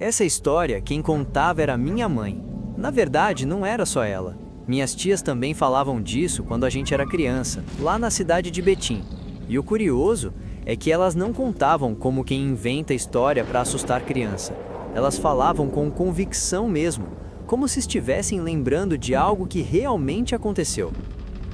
Essa história, quem contava era minha mãe. Na verdade, não era só ela. Minhas tias também falavam disso quando a gente era criança, lá na cidade de Betim. E o curioso é que elas não contavam como quem inventa história para assustar criança. Elas falavam com convicção mesmo, como se estivessem lembrando de algo que realmente aconteceu.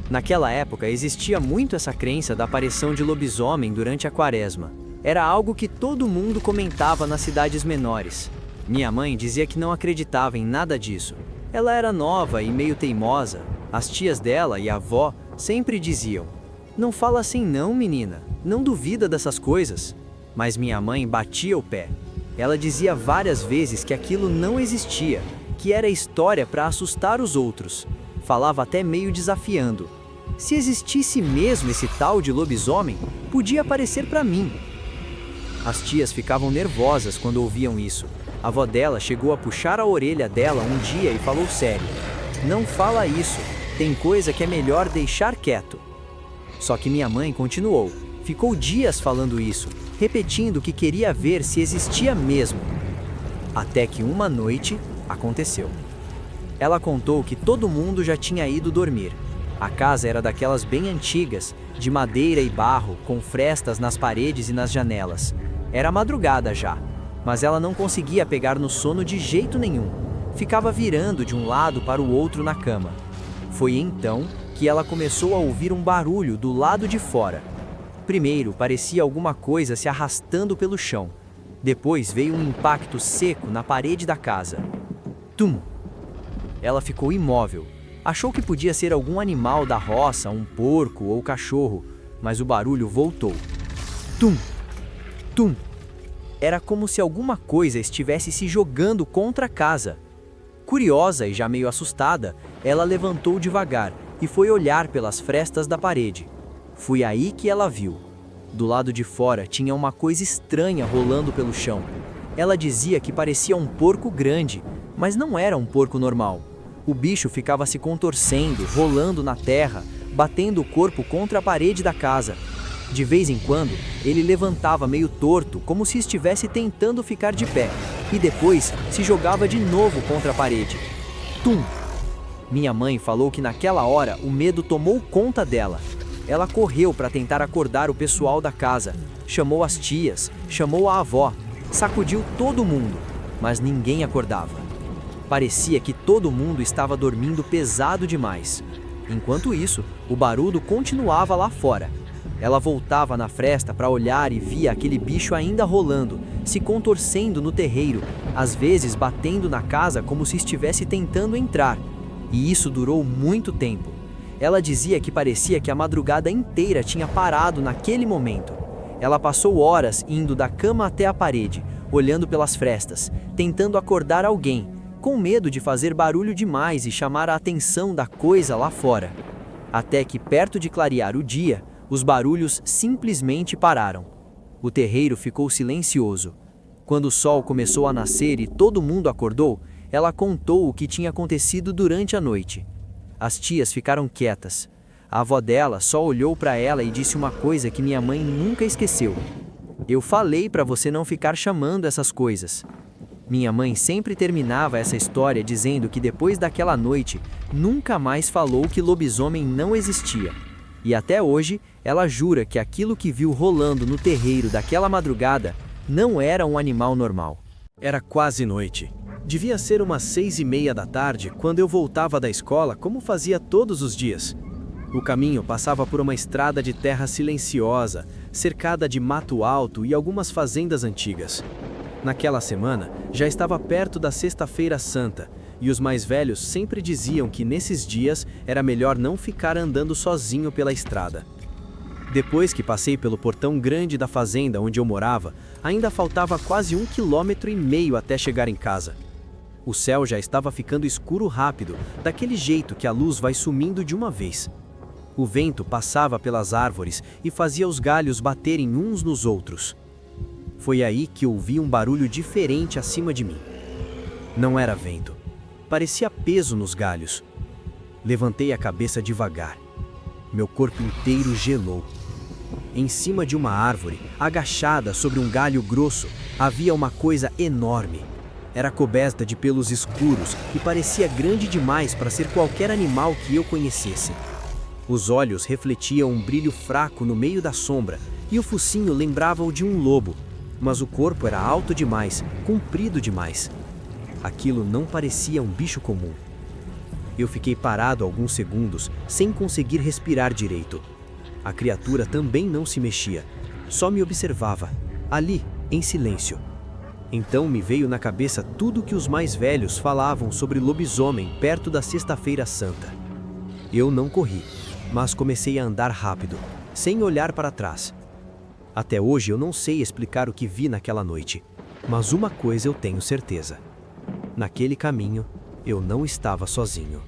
Naquela época existia muito essa crença da aparição de lobisomem durante a quaresma. Era algo que todo mundo comentava nas cidades menores. Minha mãe dizia que não acreditava em nada disso. Ela era nova e meio teimosa. As tias dela e a avó sempre diziam: "Não fala assim não, menina. Não duvida dessas coisas." Mas minha mãe batia o pé. Ela dizia várias vezes que aquilo não existia, que era história para assustar os outros. Falava até meio desafiando: "Se existisse mesmo esse tal de lobisomem, podia aparecer para mim." As tias ficavam nervosas quando ouviam isso. A avó dela chegou a puxar a orelha dela um dia e falou sério: "Não fala isso, tem coisa que é melhor deixar quieto." Só que minha mãe continuou, ficou dias falando isso, repetindo que queria ver se existia mesmo. Até que uma noite aconteceu. Ela contou que todo mundo já tinha ido dormir. A casa era daquelas bem antigas, de madeira e barro, com frestas nas paredes e nas janelas. Era madrugada já, mas ela não conseguia pegar no sono de jeito nenhum. Ficava virando de um lado para o outro na cama. Foi então que ela começou a ouvir um barulho do lado de fora. Primeiro parecia alguma coisa se arrastando pelo chão. Depois veio um impacto seco na parede da casa. Tum! Ela ficou imóvel. Achou que podia ser algum animal da roça, um porco ou cachorro, mas o barulho voltou. Tum! Tum! Era como se alguma coisa estivesse se jogando contra a casa. Curiosa e já meio assustada, ela levantou devagar e foi olhar pelas frestas da parede. Foi aí que ela viu. Do lado de fora tinha uma coisa estranha rolando pelo chão. Ela dizia que parecia um porco grande, mas não era um porco normal. O bicho ficava se contorcendo, rolando na terra, batendo o corpo contra a parede da casa. De vez em quando, ele levantava meio torto, como se estivesse tentando ficar de pé, e depois se jogava de novo contra a parede. Tum! Minha mãe falou que naquela hora o medo tomou conta dela. Ela correu para tentar acordar o pessoal da casa, chamou as tias, chamou a avó, sacudiu todo mundo, mas ninguém acordava. Parecia que todo mundo estava dormindo pesado demais. Enquanto isso, o barulho continuava lá fora. Ela voltava na fresta para olhar e via aquele bicho ainda rolando, se contorcendo no terreiro, às vezes batendo na casa como se estivesse tentando entrar. E isso durou muito tempo. Ela dizia que parecia que a madrugada inteira tinha parado naquele momento. Ela passou horas indo da cama até a parede, olhando pelas frestas, tentando acordar alguém, com medo de fazer barulho demais e chamar a atenção da coisa lá fora. Até que, perto de clarear o dia, os barulhos simplesmente pararam. O terreiro ficou silencioso. Quando o sol começou a nascer e todo mundo acordou, ela contou o que tinha acontecido durante a noite. As tias ficaram quietas. A avó dela só olhou para ela e disse uma coisa que minha mãe nunca esqueceu: "Eu falei para você não ficar chamando essas coisas." Minha mãe sempre terminava essa história dizendo que depois daquela noite, nunca mais falou que lobisomem não existia. E até hoje, ela jura que aquilo que viu rolando no terreiro daquela madrugada não era um animal normal. Era quase noite. Devia ser umas 6:30 da tarde quando eu voltava da escola, como fazia todos os dias. O caminho passava por uma estrada de terra silenciosa, cercada de mato alto e algumas fazendas antigas. Naquela semana, já estava perto da Sexta-feira Santa, e os mais velhos sempre diziam que nesses dias era melhor não ficar andando sozinho pela estrada. Depois que passei pelo portão grande da fazenda onde eu morava, ainda faltava quase 1,5 km até chegar em casa. O céu já estava ficando escuro rápido, daquele jeito que a luz vai sumindo de uma vez. O vento passava pelas árvores e fazia os galhos baterem uns nos outros. Foi aí que ouvi um barulho diferente acima de mim. Não era vento. Parecia peso nos galhos. Levantei a cabeça devagar. Meu corpo inteiro gelou. Em cima de uma árvore, agachada sobre um galho grosso, havia uma coisa enorme. Era coberta de pelos escuros e parecia grande demais para ser qualquer animal que eu conhecesse. Os olhos refletiam um brilho fraco no meio da sombra e o focinho lembrava o de um lobo, mas o corpo era alto demais, comprido demais. Aquilo não parecia um bicho comum. Eu fiquei parado alguns segundos, sem conseguir respirar direito. A criatura também não se mexia, só me observava, ali, em silêncio. Então me veio na cabeça tudo que os mais velhos falavam sobre lobisomem perto da Sexta-feira Santa. Eu não corri, mas comecei a andar rápido, sem olhar para trás. Até hoje eu não sei explicar o que vi naquela noite, mas uma coisa eu tenho certeza. Naquele caminho, eu não estava sozinho.